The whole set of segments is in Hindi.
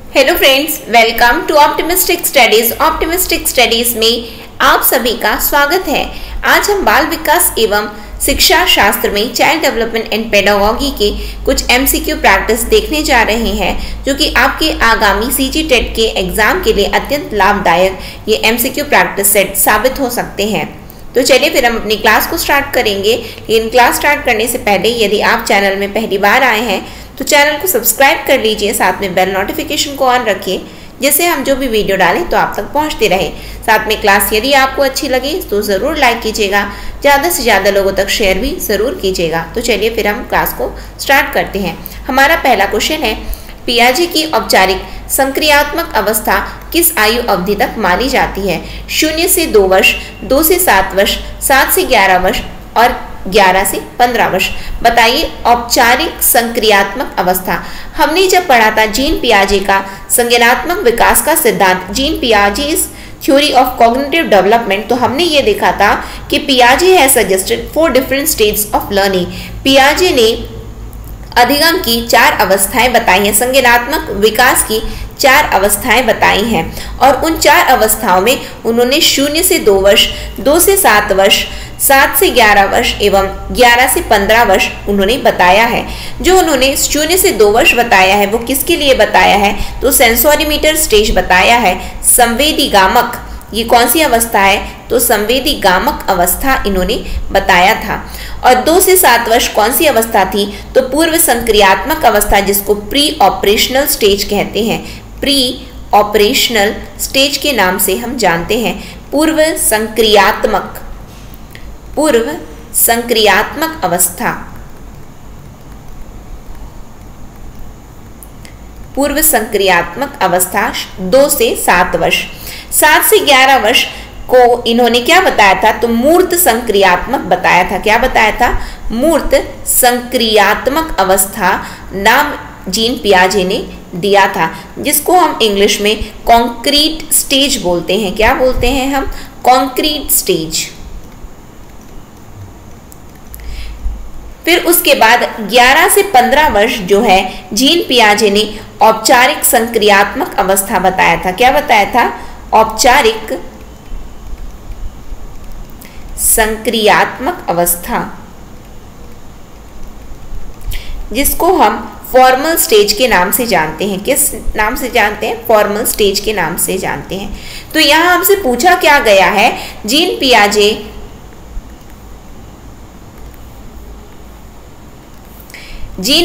Hello friends, welcome to optimistic studies. Optimistic studies में आप सभी का स्वागत है। आज हम बाल विकास एवं शिक्षा शास्त्र में चाइल्ड डेवलपमेंट एंड पेडागोगी के कुछ एमसीक्यू प्रैक्टिस देखने जा रहे हैं, जो कि आपके आगामी सीजी टेट के एग्जाम के लिए अत्यंत लाभदायक ये एमसीक्यू प्रैक्टिस सेट साबित हो सकते हैं। तो चलिए फिर हम अपनी क्लास को स्टार्ट करेंगे। लेकिन क्लास स्टार्ट करने से पहले यदि आप चैनल में पहली बार आए हैं तो चैनल को सब्सक्राइब कर लीजिए, साथ में बेल नोटिफिकेशन को ऑन रखिए, जिससे हम जो भी वीडियो डालें तो आप तक पहुंचते रहे। साथ में क्लास यदि आपको अच्छी लगे तो ज़रूर लाइक कीजिएगा, ज़्यादा से ज़्यादा लोगों तक शेयर भी ज़रूर कीजिएगा। तो चलिए फिर हम क्लास को स्टार्ट करते हैं। हमारा पहला क्वेश्चन है, पियाजे की औपचारिक संक्रियात्मक अवस्था किस आयु अवधि तक मानी जाती है? 0 से 2 वर्ष, 2 से 7 वर्ष, 7 से 11 वर्ष और 11 से 15 वर्ष। बताइए औपचारिक संक्रियात्मक अवस्था। हमने जब पढ़ा था जीन पियाजे का संज्ञानात्मक विकास का सिद्धांत, जीन पियाजे थ्योरी ऑफ कॉग्निटिव डेवलपमेंट, तो हमने ये देखा था कि पियाजे has suggested 4 different states of learning. पियाजे ने अधिगम की 4 अवस्थाएं बताई हैं, संज्ञानात्मक विकास की 4 अवस्थाएं बताई हैं, और उन 4 अवस्थाओं में उन्होंने 0 से 2 वर्ष, 2 से 7 वर्ष, 7 से 11 वर्ष एवं 11 से 15 वर्ष उन्होंने बताया है। जो उन्होंने 0 से 2 वर्ष बताया है वो किसके लिए बताया है? तो सेंसोरीमीटर स्टेज बताया है। संवेदीगामक, ये कौन सी अवस्था है? तो संवेदीगामक अवस्था इन्होंने बताया था। और 2 से 7 वर्ष कौन सी अवस्था थी? तो पूर्व संक्रियात्मक अवस्था, जिसको प्री ऑपरेशनल स्टेज कहते हैं। प्री ऑपरेशनल स्टेज के नाम से हम जानते हैं। पूर्व संक्रियात्मक अवस्था, पूर्व संक्रियात्मक अवस्था 2 से 7 वर्ष। 7 से 11 वर्ष को इन्होंने क्या बताया था? तो मूर्त संक्रियात्मक बताया था। क्या बताया था? मूर्त संक्रियात्मक अवस्था नाम जीन पियाजे ने दिया था, जिसको हम इंग्लिश में कॉन्क्रीट स्टेज बोलते हैं। क्या बोलते हैं हम? Concrete stage. फिर उसके बाद 11 से 15 वर्ष जो है, जीन पियाजे ने औपचारिक संक्रियात्मक अवस्था बताया था। क्या बताया था? औपचारिक संक्रियात्मक अवस्था, जिसको हम फॉर्मल स्टेज के नाम से जानते हैं। किस नाम से जानते हैं? फॉर्मल स्टेज के नाम से जानते हैं। तो यहां हमसे पूछा क्या गया है, जीन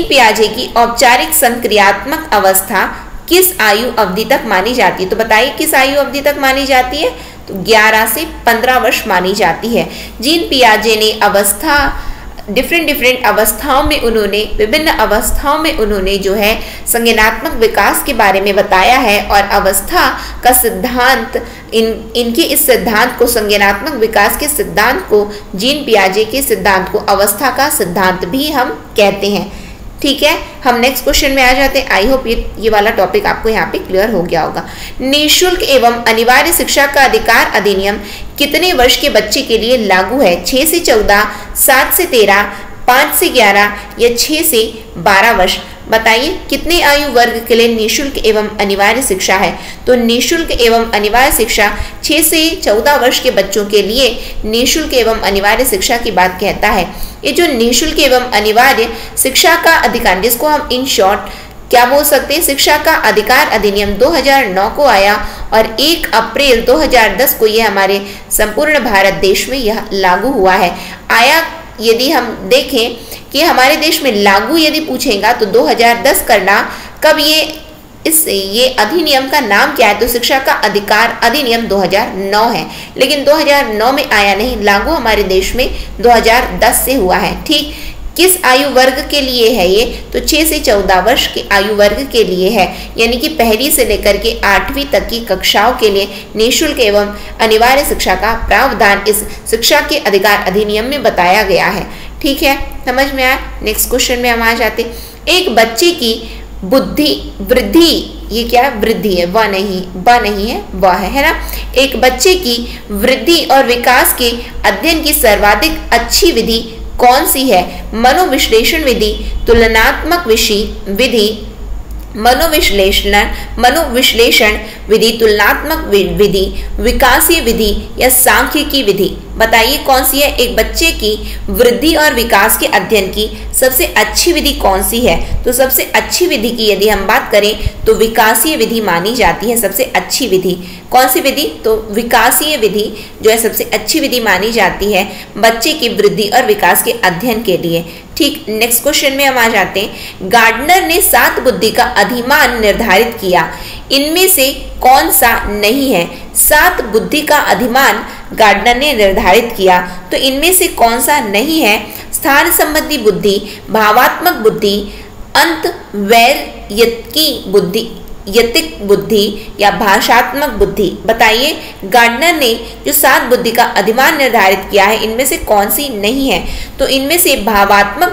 पियाजे की औपचारिक संक्रियात्मक अवस्था किस आयु अवधि तक मानी जाती है? तो बताइए किस आयु अवधि तक मानी जाती है? तो 11 से 15 वर्ष मानी जाती है। जीन पियाजे ने अवस्था डिफरेंट अवस्थाओं में उन्होंने, विभिन्न अवस्थाओं में उन्होंने जो है संज्ञानात्मक विकास के बारे में बताया है, और अवस्था का सिद्धांत, इनके इस सिद्धांत को, संज्ञानात्मक विकास के सिद्धांत को, जीन पियाजे के सिद्धांत को अवस्था का सिद्धांत भी हम कहते हैं। ठीक है, हम नेक्स्ट क्वेश्चन में आ जाते हैं। आई होप ये वाला टॉपिक आपको यहाँ पे क्लियर हो गया होगा। निःशुल्क एवं अनिवार्य शिक्षा का अधिकार अधिनियम कितने वर्ष के बच्चे के लिए लागू है? 6 से 14, 7 से 13, 5 से 11 या 6 से 12 वर्ष। बताइए कितने आयु वर्ग के लिए निःशुल्क एवं अनिवार्य शिक्षा है? तो निःशुल्क एवं अनिवार्य शिक्षा 6 से 14 वर्ष के बच्चों के लिए निःशुल्क एवं अनिवार्य शिक्षा की बात कहता है। ये जो निःशुल्क एवं अनिवार्य शिक्षा का अधिकार, जिसको हम इन शॉर्ट क्या बोल सकते हैं? शिक्षा का अधिकार अधिनियम 2009 को आया, और 1 अप्रैल 2010 को ये हमारे संपूर्ण भारत देश में यह लागू हुआ है। आया, यदि हम देखें कि हमारे देश में लागू यदि पूछेगा तो 2010 करना, कब ये अधिनियम का नाम क्या है? तो शिक्षा का अधिकार अधिनियम 2009 है, लेकिन 2009 में आया नहीं, लागू हमारे देश में 2010 से हुआ है। ठीक, किस आयु वर्ग के लिए है ये? तो 6 से 14 वर्ष के आयु वर्ग के लिए है, यानी कि पहली से लेकर के 8वीं तक की कक्षाओं के लिए निःशुल्क एवं अनिवार्य शिक्षा का प्रावधान इस शिक्षा के अधिकार अधिनियम में बताया गया है। ठीक है, समझ में आया? नेक्स्ट क्वेश्चन में हम आ जाते। एक बच्चे की बुद्धि वृद्धि, ये क्या वृद्धि है? व नहीं है, वह है ना। एक बच्चे की वृद्धि और विकास के अध्ययन की सर्वाधिक अच्छी विधि कौन सी है? मनोविश्लेषण विधि, तुलनात्मक विधि, मनोविश्लेषण विधि, तुलनात्मक विधि, विकासीय विधि या सांख्यिकी विधि। बताइए कौन सी है। एक बच्चे की वृद्धि और विकास के अध्ययन की सबसे अच्छी विधि कौन सी है? तो सबसे अच्छी विधि की यदि हम बात करें तो विकासीय विधि मानी जाती है सबसे अच्छी विधि। कौन सी विधि? तो विकासीय विधि जो है सबसे अच्छी विधि मानी जाती है बच्चे की वृद्धि और विकास के अध्ययन के लिए। ठीक, नेक्स्ट क्वेश्चन में हम आ जाते हैं। गार्डनर ने 7 बुद्धि का अधिमान निर्धारित किया, इनमें से कौन सा नहीं है? 7 बुद्धि का अधिमान गार्डनर ने निर्धारित किया, तो इनमें से कौन सा नहीं है? स्थान संबंधी बुद्धि, भावात्मक बुद्धि, अंतर्वैयक्तिकी बुद्धि, यतिक बुद्धि या भाषात्मक बुद्धि। बताइए गार्डनर ने जो 7 बुद्धि का अधिमान निर्धारित किया है इनमें से कौन सी नहीं है? तो इनमें से भावात्मक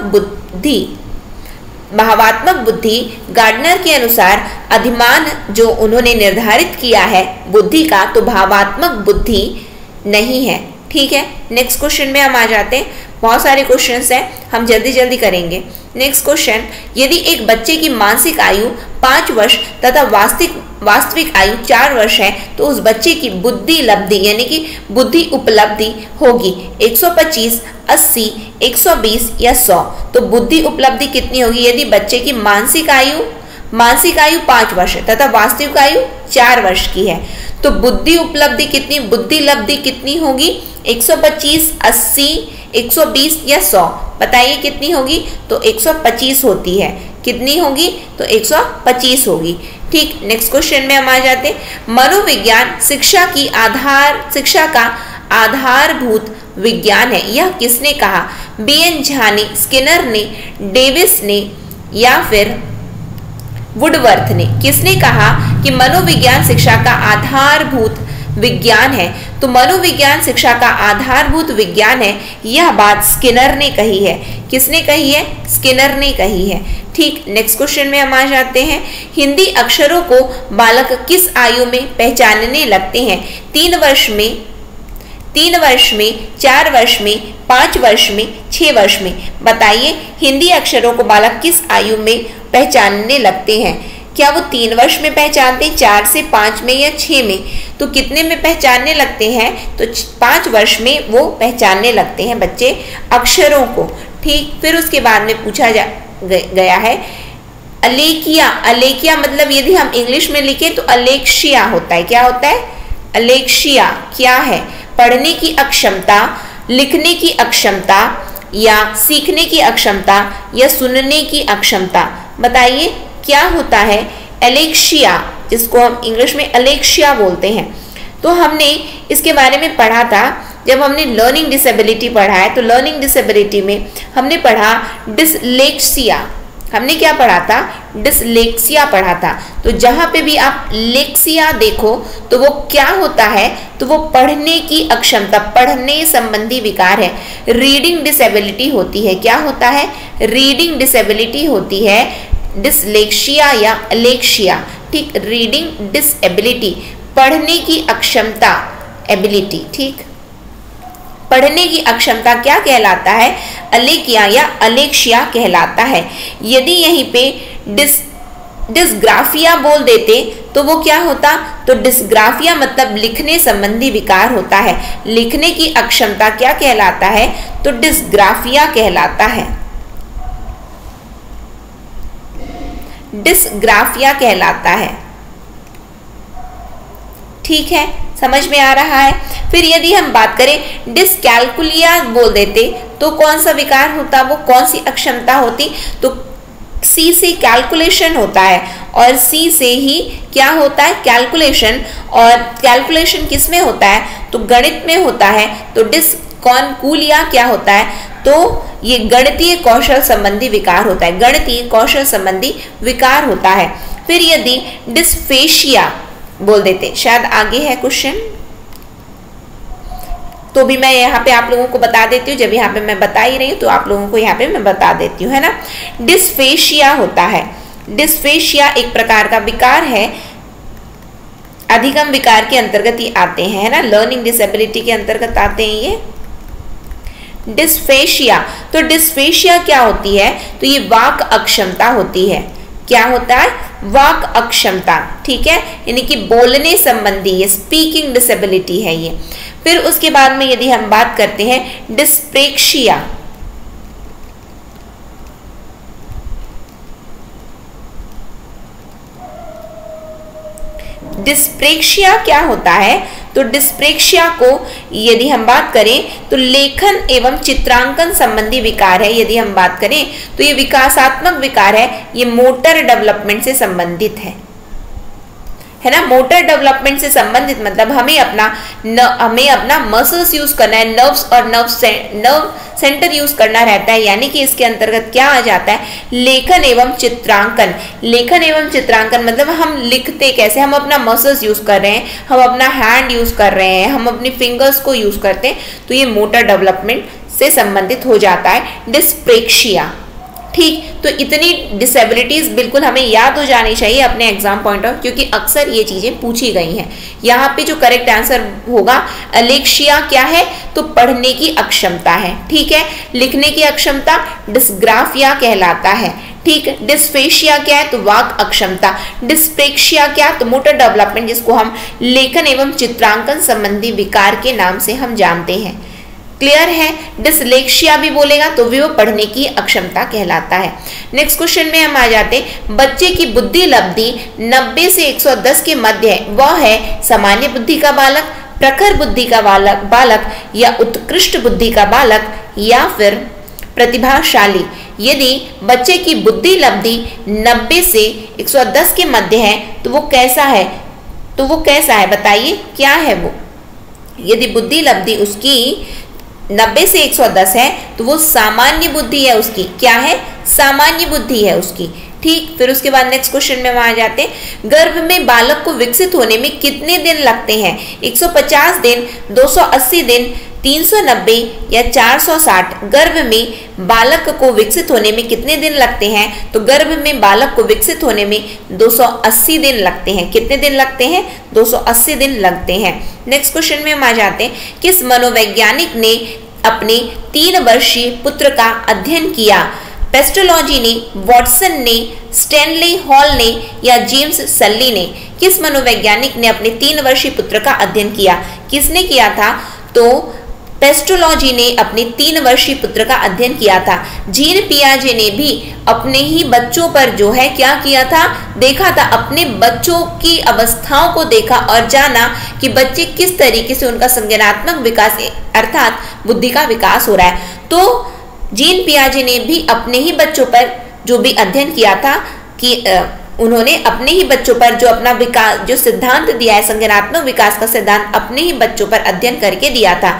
बुद्धि गार्डनर के अनुसार अधिमान जो उन्होंने निर्धारित किया है बुद्धि का, तो भावात्मक बुद्धि नहीं है। ठीक है, नेक्स्ट क्वेश्चन में हम आ जाते हैं। बहुत सारे क्वेश्चंस हैं, हम जल्दी जल्दी करेंगे। नेक्स्ट क्वेश्चन, यदि एक बच्चे की मानसिक आयु 5 वर्ष तथा वास्तविक आयु 4 वर्ष है तो उस बच्चे की बुद्धि लब्धि यानी कि बुद्धि उपलब्धि होगी 125, 80, 120 या 100। तो बुद्धि उपलब्धि कितनी होगी यदि बच्चे की मानसिक आयु 5 वर्ष है तथा वास्तविक आयु 4 वर्ष की है? तो बुद्धि उपलब्धि कितनी, बुद्धि लब्धि कितनी होगी? 125, 80, 120 या 100। बताइए कितनी होगी? तो 125 होती है। कितनी होगी? तो 125 होगी। ठीक, नेक्स्ट क्वेश्चन में हम आ जाते हैं। मनोविज्ञान शिक्षा का आधारभूत विज्ञान है, यह किसने कहा? बीएन झा ने, स्किनर ने, डेविस ने या फिर वुडवर्थ ने? किसने कहा कि मनोविज्ञान शिक्षा का आधारभूत विज्ञान है? तो मनोविज्ञान शिक्षा का आधारभूत विज्ञान है, यह बात स्किनर ने कही है। किसने कही है? स्किनर ने कही है। ठीक, नेक्स्ट क्वेश्चन में हम आ जाते हैं। हिंदी अक्षरों को बालक किस आयु में पहचानने लगते हैं? 3 वर्ष में, 4 वर्ष में, 5 वर्ष में, 6 वर्ष में? बताइए हिंदी अक्षरों को बालक किस आयु में पहचानने लगते हैं? क्या वो 3 वर्ष में पहचानते हैं, 4 से 5 में या 6 में? तो कितने में पहचानने लगते हैं? तो 5 वर्ष में वो पहचानने लगते हैं बच्चे अक्षरों को। ठीक, फिर उसके बाद में पूछा गया है अलेकिया मतलब यदि हम इंग्लिश में लिखें तो अलेक्शिया होता है। क्या होता है? अलेक्शिया क्या है? पढ़ने की अक्षमता, लिखने की अक्षमता या सीखने की अक्षमता या सुनने की अक्षमता। बताइए क्या होता है एलेक्शिया, जिसको हम इंग्लिश में अलेक्शिया बोलते हैं। तो हमने इसके बारे में पढ़ा था जब हमने लर्निंग डिसेबिलिटी पढ़ा है। तो लर्निंग डिसेबिलिटी में हमने पढ़ा डिसलेक्सिया। हमने क्या पढ़ा था? डिसलेक्सिया पढ़ा था। तो जहां पे भी आप लेक्सिया देखो तो वो क्या होता है? तो वो पढ़ने की अक्षमता, पढ़ने संबंधी विकार है। रीडिंग डिसेबिलिटी होती है। क्या होता है? रीडिंग डिसेबिलिटी होती है डिसलेक्सिया या अलेक्शिया। ठीक, रीडिंग डिसेबिलिटी पढ़ने की अक्षमता, एबिलिटी। ठीक, पढ़ने की अक्षमता क्या कहलाता है? अलेकिया या अलेक्शिया कहलाता है। यदि यहीं पे डिस्ग्राफिया बोल देते तो वो क्या होता? तो डिस्ग्राफिया मतलब लिखने संबंधी विकार होता है। लिखने की अक्षमता क्या कहलाता है? तो डिस्ग्राफिया कहलाता है। डिस्ग्राफिया कहलाता है। ठीक है, समझ में आ रहा है। फिर यदि हम बात करें डिसकैलकुलिया बोल देते तो कौन सा विकार होता? वो कौन सी अक्षमता होती? तो सी से कैलकुलेशन होता है और सी से ही क्या होता है? कैलकुलेशन। और कैलकुलेशन किस में होता है? तो गणित में होता है। तो डिसकॉनकुलिया क्या होता है? तो ये गणितीय कौशल संबंधी विकार होता है। गणितीय कौशल संबंधी विकार होता है। फिर यदि डिस्फेशिया बोल देते, शायद आगे है क्वेश्चन, तो भी मैं यहाँ पे आप लोगों को बता देती हूँ। जब यहाँ पे मैं बता ही रही हूँ तो आप लोगों को यहाँ पे मैं बता देती हूँ, है ना। डिस्फेशिया होता है। डिस्फेशिया एक प्रकार का विकार है, अधिगम विकार के अंतर्गत ही आते हैं, है ना। लर्निंग डिसेबिलिटी के अंतर्गत आते हैं ये डिस्फेशिया। तो डिस्फेशिया क्या होती है? तो ये वाक अक्षमता होती है। क्या होता है? वाक अक्षमता, ठीक है, यानी कि बोलने संबंधी, ये स्पीकिंग डिसेबिलिटी है ये। फिर उसके बाद में यदि हम बात करते हैं डिस्प्रेक्शिया, डिस्प्रेक्शिया क्या होता है, तो डिस्प्रेक्शिया को यदि हम बात करें तो लेखन एवं चित्रांकन संबंधी विकार है। यदि हम बात करें तो ये विकासात्मक विकार है, ये मोटर डेवलपमेंट से संबंधित है ना। मोटर डेवलपमेंट से संबंधित मतलब हमें अपना मसल्स यूज करना है, नर्व्स और नर्व सेंटर यूज करना रहता है, यानी कि इसके अंतर्गत क्या आ जाता है, लेखन एवं चित्रांकन। लेखन एवं चित्रांकन मतलब हम लिखते कैसे, हम अपना मसल्स यूज कर रहे हैं, हम अपना हैंड यूज कर रहे हैं, हम अपनी फिंगर्स को यूज करते हैं, तो ये मोटर डेवलपमेंट से संबंधित हो जाता है डिस्प्रेक्शिया। ठीक, तो इतनी डिसेबिलिटीज बिल्कुल हमें याद हो जानी चाहिए अपने एग्जाम पॉइंट ऑफ, क्योंकि अक्सर ये चीजें पूछी गई हैं। यहाँ पे जो करेक्ट आंसर होगा अलेक्शिया क्या है, तो पढ़ने की अक्षमता है, ठीक है। लिखने की अक्षमता डिस्ग्राफिया कहलाता है, ठीक। डिस्फेशिया क्या है, तो वाक अक्षमता। डिस्प्रेक्शिया क्या, तो मोटर डेवलपमेंट, जिसको हम लेखन एवं चित्रांकन संबंधी विकार के नाम से हम जानते हैं। क्लियर है। डिसलेक्शिया भी बोलेगा तो भी वो पढ़ने की अक्षमता कहलाता है। नेक्स्ट क्वेश्चन में हम आ जाते हैं, बच्चे की बुद्धि लब्धि 90 से 110 के मध्य है, वह है सामान्य बुद्धि का बालक, प्रखर बुद्धि का बालक या उत्कृष्ट बुद्धि का बालक या फिर प्रतिभाशाली। यदि बच्चे की बुद्धि लब्धि 90 से 110 के मध्य है तो वो कैसा है, बताइए क्या है वो। यदि बुद्धि लब्धि उसकी 90 से 110 है तो वो सामान्य बुद्धि है उसकी, क्या है, सामान्य बुद्धि है उसकी, ठीक। फिर उसके बाद नेक्स्ट क्वेश्चन में हम आ जाते हैं, गर्भ में बालक को विकसित होने में कितने दिन लगते हैं, 150 दिन, 280 दिन, 390 या 460। गर्भ में बालक को विकसित होने में कितने दिन लगते हैं, तो गर्भ में बालक को विकसित होने में 280 दिन लगते हैं। कितने दिन लगते हैं, 280 दिन लगते हैं। नेक्स्ट क्वेश्चन में हम आ जाते हैं, किस मनोवैज्ञानिक ने अपने 3 वर्षीय पुत्र का अध्ययन किया, पेस्टोलॉजी ने, वॉटसन ने, स्टैनली हॉल ने या जेम्स सल्ली ने। किस मनोवैज्ञानिक ने अपने 3 वर्षीय पुत्र का अध्ययन किया, किसने किया था, तो पेस्टोलॉजी ने अपने 3 वर्षीय पुत्र का अध्ययन किया था। जीन पियाजे ने भी अपने ही बच्चों पर जो है क्या किया था, देखा था, अपने बच्चों की अवस्थाओं को देखा और जाना कि बच्चे किस तरीके से उनका संज्ञानात्मक विकास अर्थात बुद्धि का विकास हो रहा है। तो जीन पियाजे ने भी अपने ही बच्चों पर जो भी अध्ययन किया था कि उन्होंने अपने ही बच्चों पर जो अपना विकास जो सिद्धांत दिया है, संज्ञानात्मक विकास का सिद्धांत अपने ही बच्चों पर अध्ययन करके दिया था।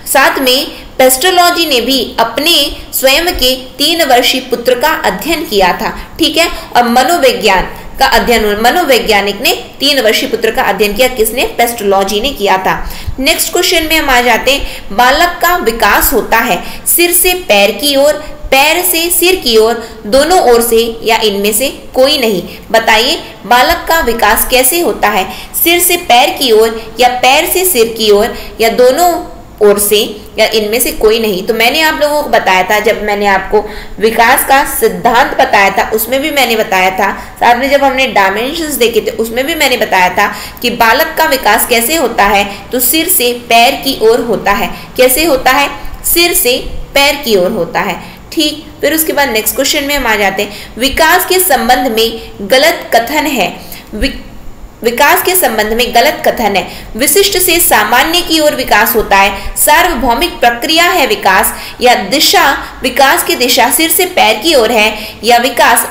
साथ में पेस्टोलॉजी ने भी अपने स्वयं के 3 वर्षीय पुत्र का अध्ययन किया था, ठीक है। और मनोविज्ञान का अध्ययन, मनोवैज्ञानिक ने 3 वर्षीय पुत्र का अध्ययन किया, किसने, पेस्टोलॉजी ने किया था। नेक्स्ट क्वेश्चन में हम आ जाते हैं, बालक का विकास होता है सिर से पैर की ओर, पैर से सिर की ओर, दोनों ओर से या इनमें से कोई नहीं। बताइए बालक का विकास कैसे होता है, सिर से पैर की ओर या पैर से सिर की ओर या दोनों ओर से या इनमें से कोई नहीं। तो मैंने आप लोगों को बताया था, जब मैंने आपको विकास का सिद्धांत बताया था उसमें भी मैंने बताया था, साथ में जब हमने डायमेंशंस देखे थे उसमें भी मैंने बताया था कि बालक का विकास कैसे होता है, तो सिर से पैर की ओर होता है। कैसे होता है, सिर से पैर की ओर होता है, ठीक। फिर उसके बाद नेक्स्ट क्वेश्चन में हम आ जाते हैं, विकास के संबंध में गलत कथन है, विकास के संबंध में गलत कथन है, विशिष्ट से सामान्य की ओर विकास होता है, सार्वभौमिक प्रक्रिया है विकास, या दिशा, विकास की दिशा सिर से पैर की ओर है, या विकास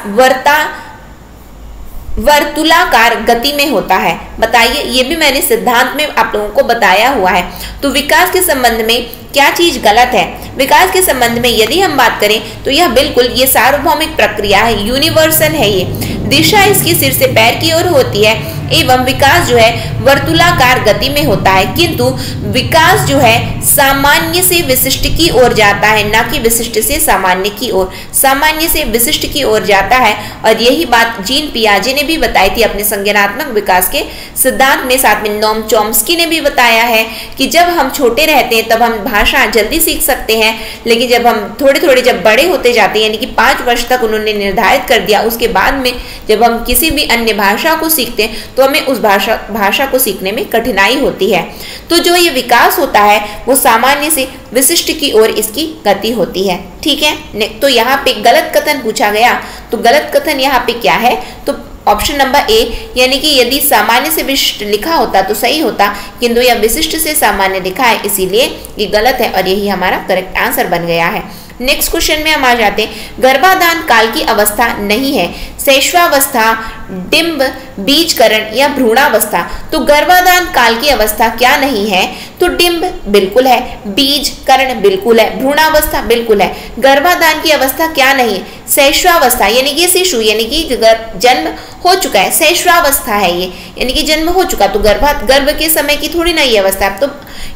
वर्तुलाकार गति में होता है। बताइए, ये भी मैंने सिद्धांत में आप लोगों को बताया हुआ है। तो विकास के संबंध में क्या चीज गलत है, विकास के संबंध में यदि हम बात करें तो यह बिल्कुल ये सार्वभौमिक प्रक्रिया है, यूनिवर्सल है। ये दिशा इसकी सिर से पैर की ओर होती है एवं विकास जो है वर्तुलाकार गति में होता है, किंतु विकास जो है सामान्य से विशिष्ट की ओर जाता है, ना कि विशिष्ट से सामान्य की ओर, सामान्य से विशिष्ट की ओर जाता है। और यही बात जीन पियाजे ने भी बताई थी अपने संज्ञानात्मक विकास के सिद्धांत में, साथ में नोम चॉम्स्की ने भी बताया है कि जब हम छोटे रहते हैं तब हम भाषा जल्दी सीख सकते हैं, लेकिन जब हम थोड़े थोड़े जब बड़े होते जाते हैं, यानी कि 5 वर्ष तक उन्होंने निर्धारित कर दिया, उसके बाद में जब हम किसी भी अन्य भाषा को सीखते हैं तो हमें उस भाषा को सीखने में कठिनाई होती है। तो जो ये विकास होता है वो सामान्य से विशिष्ट की ओर इसकी गति होती है। ठीक है, तो यहाँ पे गलत कथन पूछा गया, तो गलत कथन यहाँ पे क्या है, तो ऑप्शन नंबर ए, यानी कि यदि सामान्य से विशिष्ट लिखा होता तो सही होता, किंतु यह विशिष्ट से सामान्य लिखा है, इसीलिए ये गलत है और यही हमारा करेक्ट आंसर बन गया है। नेक्स्ट क्वेश्चन में हम आ जाते हैं। गर्भाधान काल की अवस्था नहीं है, शैशवावस्था, डिंब, बीजकरण या भ्रूणावस्था। तो गर्भाधान काल की अवस्था क्या नहीं है, तो डिंब बिल्कुल है, बीजकरण बिल्कुल है, भ्रूणावस्था बिल्कुल है। गर्भाधान की अवस्था क्या नहीं है, शैशवावस्था, यानी कि शिशु यानी कि जन्म हो चुका है, शैशवावस्था है ये, यानी कि जन्म हो चुका, तो गर्भ के समय की थोड़ी ना ये अवस्था, तो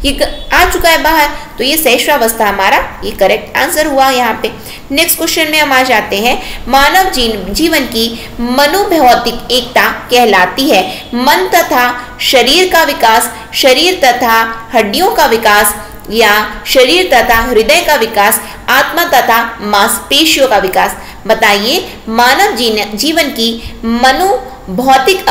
ये आ चुका है बाहर, तो ये शैशवावस्था हमारा ये करेक्ट आंसर हुआ यहाँ पे। नेक्स्ट क्वेश्चन में हम आ जाते हैं। मानव जीवन की मनोभौतिक एकता कहलाती है मन तथा शरीर का विकास, शरीर तथा हड्डियों का विकास या शरीर तथा हृदय का विकास, आत्मा तथा मांसपेशियों का विकास। बताइए मानव जीवन की मनोभौतिक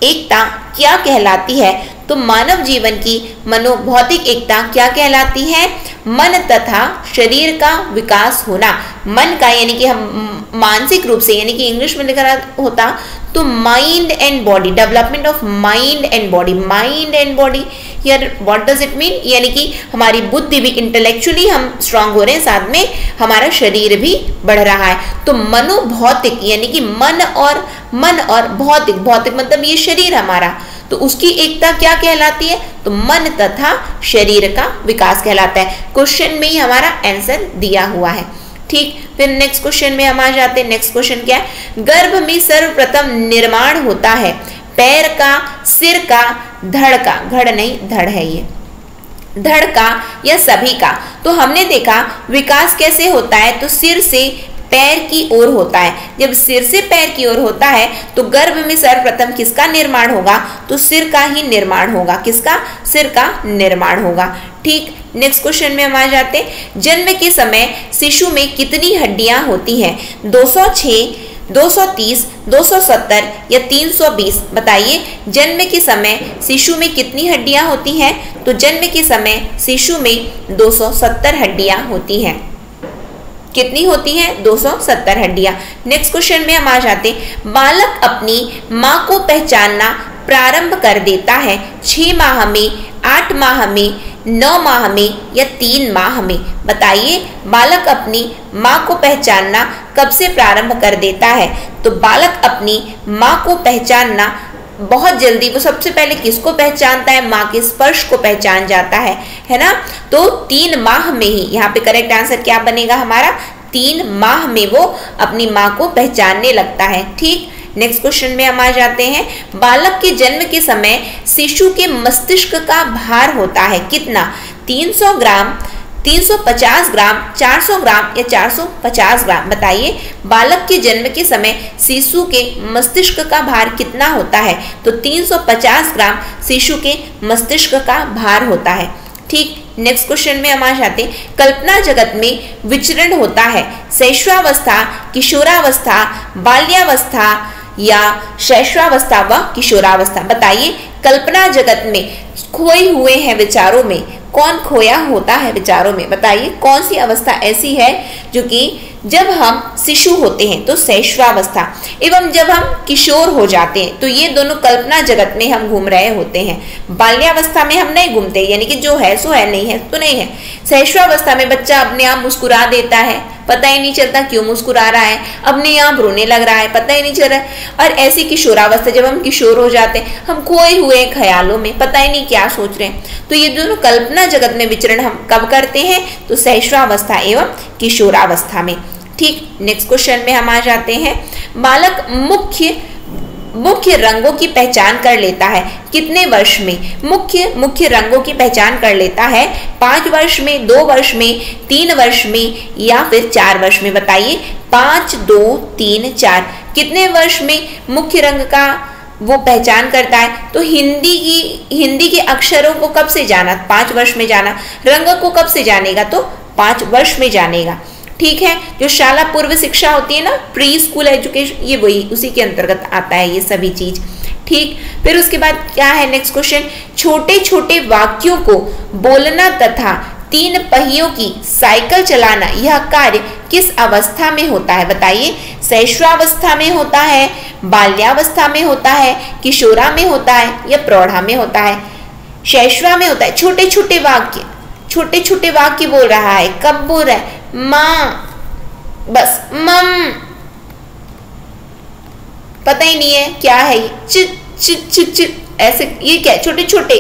एकता क्या कहलाती है, तो मानव जीवन की मनोभौतिक एकता क्या कहलाती है, मन तथा शरीर का विकास होना। मन का यानी कि हम मानसिक रूप से, यानी कि इंग्लिश में लिखा होता तो mind and body, development of mind and body, mind and body यार व्हाट डज इट मीन, यानी कि हमारी बुद्धि भी इंटेलेक्चुअली हम स्ट्रांग हो रहे हैं, साथ में हमारा शरीर भी बढ़ रहा है। तो मनोभौतिक यानी कि मन और भौतिक, भौतिक मतलब ये शरीर हमारा, तो उसकी एकता क्या कहलाती है, तो मन तथा शरीर का विकास कहलाता है। क्वेश्चन में ही हमारा आंसर दिया हुआ है। ठीक, फिर नेक्स्ट क्वेश्चन में हम आ जाते हैं। नेक्स्ट क्वेश्चन क्या है, गर्भ में सर्वप्रथम निर्माण होता है पैर का, सिर का, धड़ का, घड़ नहीं धड़ है ये, धड़ का या सभी का। तो हमने देखा विकास कैसे होता है, तो सिर से पैर की ओर होता है। जब सिर से पैर की ओर होता है तो गर्भ में सर्वप्रथम किसका निर्माण होगा, तो सिर का ही निर्माण होगा। किसका, सिर का निर्माण होगा। ठीक, नेक्स्ट क्वेश्चन में हम आ जाते हैं। जन्म के समय शिशु में कितनी हड्डियां होती हैं, 206, 230, 270 या 320। बताइए जन्म के समय शिशु में कितनी हड्डियां होती हैं, तो जन्म के समय शिशु में 270 हड्डियां होती हैं। कितनी होती हैं, 270 हड्डियां। नेक्स्ट क्वेश्चन में हम आ जाते हैं। बालक अपनी माँ को पहचानना प्रारंभ कर देता है 6 माह में, 8 माह में, 9 माह में या 3 माह में। बताइए बालक अपनी माँ को पहचानना कब से प्रारंभ कर देता है, तो बालक अपनी माँ को पहचानना बहुत जल्दी, वो सबसे पहले किसको पहचानता है, माँ के स्पर्श को पहचान जाता है ना। तो 3 माह में ही, यहाँ पे करेक्ट आंसर क्या बनेगा हमारा, 3 माह में वो अपनी माँ को पहचानने लगता है। ठीक, नेक्स्ट क्वेश्चन में हम आ जाते हैं। बालक के जन्म के समय शिशु के मस्तिष्क का भार होता है कितना, 300 ग्राम, 350 ग्राम, 400 ग्राम या 450 ग्राम। बताइए बालक के जन्म के समय शिशु के मस्तिष्क का भार कितना होता है, तो 350 ग्राम शिशु के मस्तिष्क का भार होता है। ठीक, नेक्स्ट क्वेश्चन में हम आ जाते हैं। कल्पना जगत में विचरण होता है शैशवावस्था, किशोरावस्था, बाल्यावस्था या शैशवावस्था व किशोरावस्था। बताइए कल्पना जगत में खोए हुए हैं विचारों में, कौन खोया होता है विचारों में, बताइए कौन सी अवस्था ऐसी है जो कि जब हम शिशु होते हैं तो शैशवावस्था, एवं जब हम किशोर हो जाते हैं तो ये दोनों कल्पना जगत में हम घूम रहे होते हैं। बाल्यावस्था में हम नहीं घूमते, यानी कि जो है सो है, नहीं है तो नहीं है। शैशवावस्था में बच्चा अपने आप मुस्कुरा देता है, पता ही नहीं चलता क्यों मुस्कुरा रहा है, अपने आप रोने लग रहा है, पता ही नहीं चल रहा है। और ऐसी किशोरावस्था, जब हम किशोर हो जाते हैं हम खोए हुए ख्यालों में, पता ही नहीं क्या सोच रहे हैं। तो ये दोनों कल्पना जगत में विचरण हम कब करते हैं, तो शैशवावस्था एवं किशोरावस्था में। ठीक, नेक्स्ट क्वेश्चन में हम आ जाते हैं। बालक मुख्य रंगों की पहचान कर लेता है कितने वर्ष में, मुख्य रंगों की पहचान कर लेता है 5 वर्ष में, 2 वर्ष में, 3 वर्ष में या फिर 4 वर्ष में। बताइए 5, 2, 3, 4 कितने वर्ष में मुख्य रंग का वो पहचान करता है, तो हिंदी के अक्षरों को कब से जाना, 5 वर्ष में जाना। रंग को कब से जानेगा, तो 5 वर्ष में जानेगा। ठीक है। जो शाला पूर्व शिक्षा होती है ना, प्री स्कूल एजुकेशन, ये वही उसी के अंतर्गत आता है ये सभी चीज, ठीक। फिर उसके बाद क्या है नेक्स्ट क्वेश्चन, छोटे छोटे वाक्यों को बोलना तथा 3 पहियों की साइकिल चलाना, यह कार्य किस अवस्था में होता है? बताइए, शैशवावस्था में होता है, बाल्यावस्था में होता है, किशोरा में होता है या प्रौढ़ा में होता है? शैशवा में होता है। छोटे छोटे वाक्य बोल रहा है, कब बोल रहा है? माँ, बस मम, पता ही नहीं है क्या है ये, चिट चिट चिट चिट, ऐसे ये क्या छोटे छोटे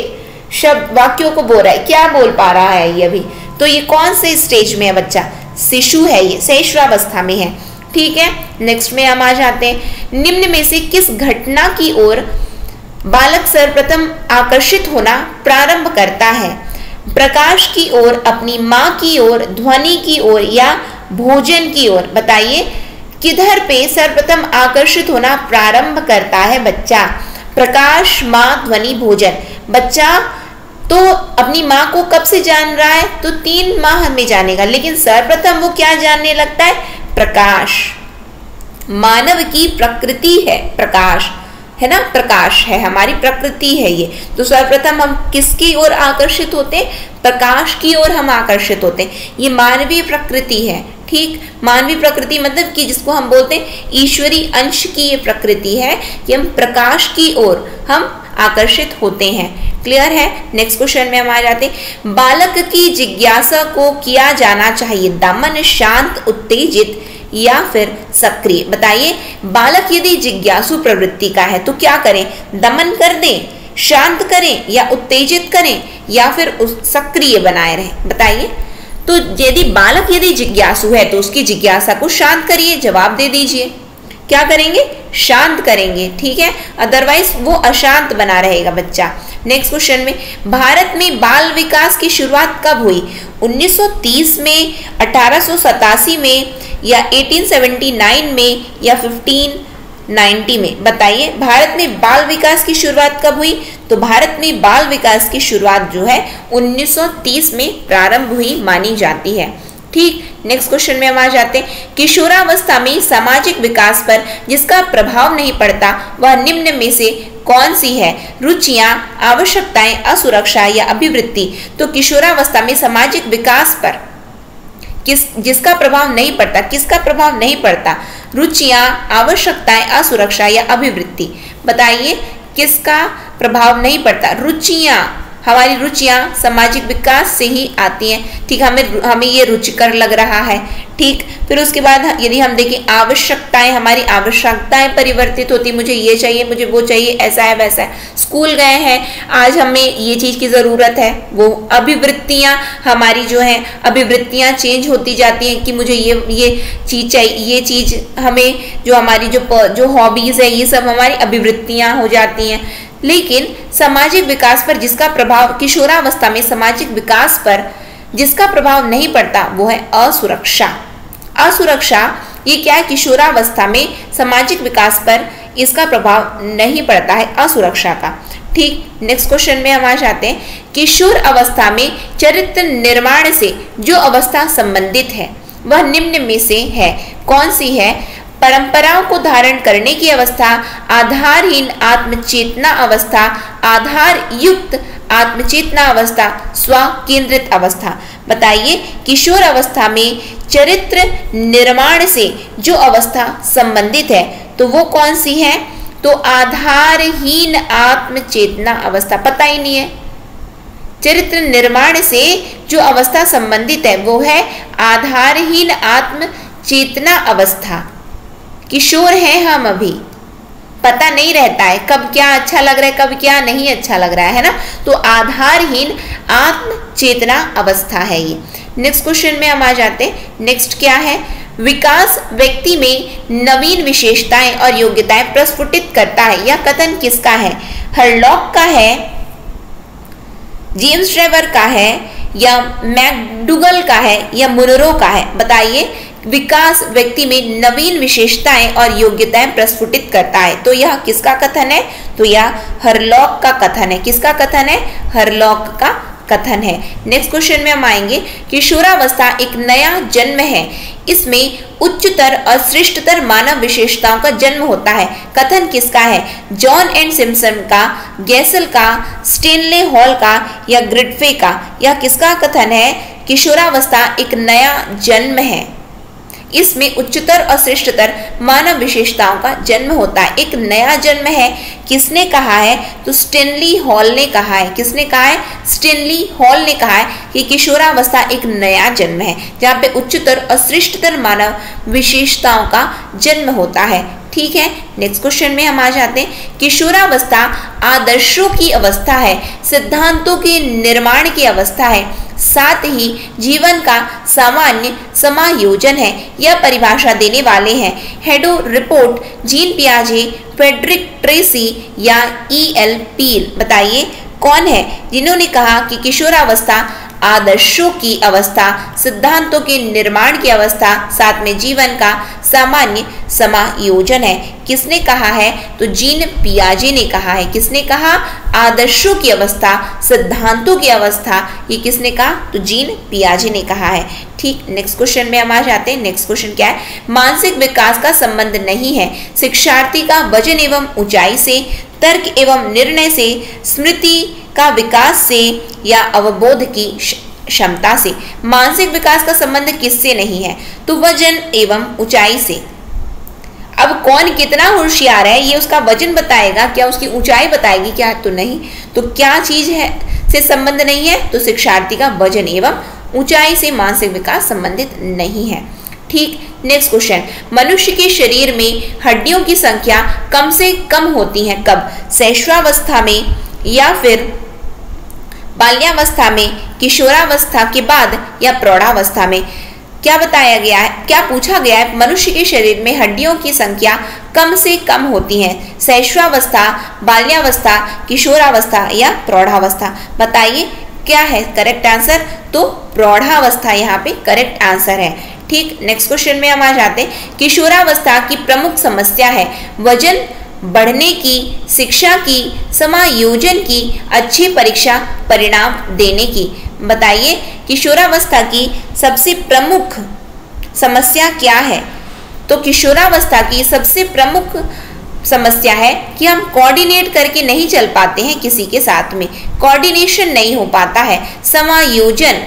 शब्द वाक्यों को बोल रहा है, क्या बोल पा रहा है ये अभी? तो ये कौन से स्टेज में है बच्चा? शिशु है, ये शैशवावस्था में है, ठीक है। नेक्स्ट में हम आ जाते हैं, निम्न में से किस घटना की ओर बालक सर्वप्रथम आकर्षित होना प्रारंभ करता है? प्रकाश की ओर, अपनी माँ की ओर, ध्वनि की ओर या भोजन की ओर? बताइए, किधर पे सर्वप्रथम आकर्षित होना प्रारंभ करता है बच्चा? प्रकाश, माँ, ध्वनि, भोजन। बच्चा तो अपनी माँ को कब से जान रहा है? तो 3 माह में जानेगा, लेकिन सर्वप्रथम वो क्या जानने लगता है? प्रकाश। मानव की प्रकृति है प्रकाश, है ना, प्रकाश है, हमारी प्रकृति है ये। तो सर्वप्रथम हम किसकी ओर आकर्षित होते हैं? प्रकाश की ओर हम आकर्षित होते हैं। ये मानवीय प्रकृति है, ठीक। मानवीय प्रकृति मतलब कि जिसको हम बोलते हैं ईश्वरीय अंश की ये प्रकृति है कि हम प्रकाश की ओर हम आकर्षित होते हैं। क्लियर है। नेक्स्ट क्वेश्चन में हम आ जाते हैं, बालक की जिज्ञासा को किया जाना चाहिए दमन, शांत, उत्तेजित या फिर सक्रिय? बताइए, बालक यदि जिज्ञासु प्रवृत्ति का है तो क्या करें? दमन कर दें, शांत करें या उत्तेजित करें या फिर सक्रिय बनाए रहें? बताइए। तो यदि बालक यदि जिज्ञासु है तो उसकी जिज्ञासा को शांत करिए, जवाब दे दीजिए। क्या करेंगे? शांत करेंगे, ठीक है, अदरवाइज वो अशांत बना रहेगा बच्चा। नेक्स्ट क्वेश्चन में, भारत में बाल विकास की शुरुआत कब हुई? 1930 में, 1887 में या 1879 में या 1590 में? बताइए, भारत में बाल विकास की शुरुआत कब हुई? तो भारत में बाल विकास की शुरुआत जो है 1930 में प्रारंभ हुई मानी जाती है, ठीक। नेक्स्ट क्वेश्चन में हम आ जाते हैं, किशोरावस्था में सामाजिक विकास पर जिसका प्रभाव नहीं पड़ता वह निम्न में से कौन सी है? रुचियां, आवश्यकताएं, असुरक्षा या अभिवृत्ति? तो किशोरावस्था में सामाजिक विकास पर जिसका प्रभाव नहीं पड़ता, किसका प्रभाव नहीं पड़ता? रुचियां, आवश्यकताएं, असुरक्षा या अभिवृत्ति? बताइए, किसका प्रभाव नहीं पड़ता? रुचियां, हमारी रुचियां सामाजिक विकास से ही आती हैं, ठीक। हमें ये रुचिकर लग रहा है, ठीक। फिर उसके बाद यदि हम देखें आवश्यकताएं, हमारी आवश्यकताएं परिवर्तित होती, मुझे ये चाहिए, मुझे वो चाहिए, ऐसा है वैसा है। स्कूल गए हैं, आज हमें ये चीज की जरूरत है, वो अभिवृत्तियां हमारी जो है अभिवृत्तियां चेंज होती जाती हैं कि मुझे ये चीज चाहिए, ये चीज हमें, जो हमारी जो हॉबीज है ये सब हमारी अभिवृत्तियां हो जाती हैं। लेकिन सामाजिक विकास पर जिसका प्रभाव, किशोरावस्था में सामाजिक विकास पर जिसका प्रभाव नहीं पड़ता वो है असुरक्षा। असुरक्षा ये क्या है? किशोरावस्था में सामाजिक विकास पर इसका प्रभाव नहीं पड़ता है असुरक्षा का, ठीक। नेक्स्ट क्वेश्चन में हम आ जाते हैं, किशोर अवस्था में चरित्र निर्माण से जो अवस्था संबंधित है वह निम्न में से है, कौन सी है? परंपराओं को धारण करने की अवस्था, आधारहीन आत्मचेतना अवस्था, आधार युक्त आत्मचेतना अवस्था, स्व केंद्रित अवस्था? बताइए, किशोर अवस्था में चरित्र निर्माण से जो अवस्था संबंधित है तो वो कौन सी है? तो आधारहीन आत्मचेतना अवस्था। पता ही नहीं है। चरित्र निर्माण से जो अवस्था संबंधित है वो है आधारहीन आत्मचेतना अवस्था। किशोर हैं हम, अभी पता नहीं रहता है कब क्या अच्छा लग रहा है, कब क्या नहीं अच्छा लग रहा है ना, तो आधारहीन आत्मचेतना अवस्था है ये। नेक्स्ट क्वेश्चन में हम आ जाते हैं, नेक्स्ट क्या है? विकास व्यक्ति में नवीन विशेषताएं और योग्यताएं प्रस्फुटित करता है, यह कथन किसका है? हरलॉक का है, जेम्स ड्रेवर का है या मैकडूगल का है या मुनरो का है? बताइए, विकास व्यक्ति में नवीन विशेषताएं और योग्यताएं प्रस्फुटित करता है, तो यह किसका कथन है? तो यह हरलॉक का कथन है। किसका कथन है? हरलॉक का कथन है। नेक्स्ट क्वेश्चन में हम आएंगे, किशोरावस्था एक नया जन्म है, इसमें उच्चतर और श्रेष्ठतर मानव विशेषताओं का जन्म होता है। कथन किसका है? जॉन एंड सिम्पसन का, गैसल का, स्टेनले हॉल का या ग्रिडफे का? यह किसका कथन है? किशोरावस्था एक नया जन्म है, इसमें उच्चतर और श्रेष्ठतर मानव विशेषताओं का जन्म होता है। एक नया जन्म है, किसने कहा है? तो स्टेनली हॉल ने कहा है। किसने कहा है? स्टेनली हॉल ने कहा है कि किशोरावस्था एक नया जन्म है जहाँ पे उच्चतर और श्रेष्ठतर मानव विशेषताओं का जन्म होता है। ठीक है, नेक्स्ट क्वेश्चन में हम आ जाते हैं। किशोरावस्था आदर्शों की अवस्था है, सिद्धांतों के निर्माण की अवस्था है, साथ ही जीवन का सामान्य समायोजन है। यह परिभाषा देने वाले हैं हेडो रिपोर्ट, जीन पियाजे, फ्रेडरिक ट्रेसी या E.L. पील। बताइए कौन है जिन्होंने कहा कि किशोरावस्था आदर्शों की अवस्था, सिद्धांतों के निर्माण की अवस्था, साथ में जीवन का सामान्य समायोजन है? किसने कहा है? तो जीन पियाजे ने कहा है। किसने कहा? आदर्शों की अवस्था, सिद्धांतों की अवस्था, ये किसने कहा? तो जीन पियाजे ने कहा है। ठीक, नेक्स्ट क्वेश्चन में हम आ जाते हैं। नेक्स्ट क्वेश्चन क्या है? मानसिक विकास का संबंध नहीं है शिक्षार्थी का वजन एवं ऊंचाई से, तर्क एवं निर्णय से, स्मृति का विकास से या अवबोध की क्षमता से। मानसिक विकास का संबंध किससे नहीं है? तो वजन एवं ऊंचाई से। अब कौन कितना होशियार है ये उसका वजन बताएगा क्या? उसकी ऊंचाई बताएगी क्या? तो नहीं। तो क्या चीज है से संबंध नहीं है? तो शिक्षार्थी का वजन एवं ऊंचाई से मानसिक विकास संबंधित नहीं है। ठीक, नेक्स्ट क्वेश्चन, मनुष्य के शरीर में हड्डियों की संख्या कम से कम होती है कब? शैशवावस्था में या फिर बाल्यावस्था में, किशोरावस्था के बाद या प्रौढ़ावस्था में? क्या बताया गया है? क्या पूछा गया है? मनुष्य के शरीर में हड्डियों की संख्या कम से कम होती है शैशवावस्था, बाल्यावस्था, किशोरावस्था या प्रौढ़ावस्था? बताइए क्या है करेक्ट आंसर? तो प्रौढ़ावस्था यहाँ पे करेक्ट आंसर है। ठीक, नेक्स्ट क्वेश्चन में हम आ जाते हैं। किशोरावस्था की प्रमुख समस्या है वजन बढ़ने की, शिक्षा की, समायोजन की, अच्छे परीक्षा परिणाम देने की। बताइए किशोरावस्था की सबसे प्रमुख समस्या क्या है? तो किशोरावस्था की सबसे प्रमुख समस्या है कि हम कोऑर्डिनेट करके नहीं चल पाते हैं, किसी के साथ में कोऑर्डिनेशन नहीं हो पाता है, समायोजन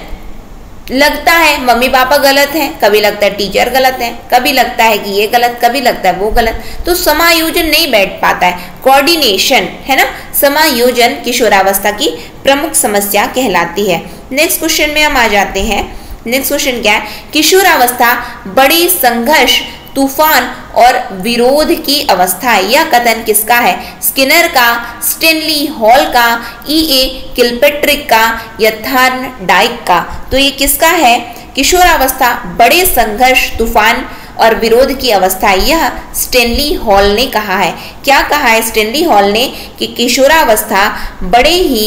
लगता है मम्मी पापा गलत हैं, कभी लगता है टीचर गलत है, कभी लगता है कि ये गलत, कभी लगता है वो गलत, तो समायोजन नहीं बैठ पाता है, कोऑर्डिनेशन है ना, समायोजन किशोरावस्था की प्रमुख समस्या कहलाती है। नेक्स्ट क्वेश्चन में हम आ जाते हैं। नेक्स्ट क्वेश्चन क्या है? किशोरावस्था बड़े संघर्ष, तूफान और विरोध की अवस्था है। यह कथन किसका है? स्किनर का, स्टेनली हॉल का, E.A. किलपेट्रिक का या थॉर्नडाइक का? तो ये किसका है? किशोरावस्था बड़े संघर्ष, तूफान और विरोध की अवस्था है, यह स्टेनली हॉल ने कहा है। क्या कहा है स्टेनली हॉल ने? कि किशोरावस्था बड़े ही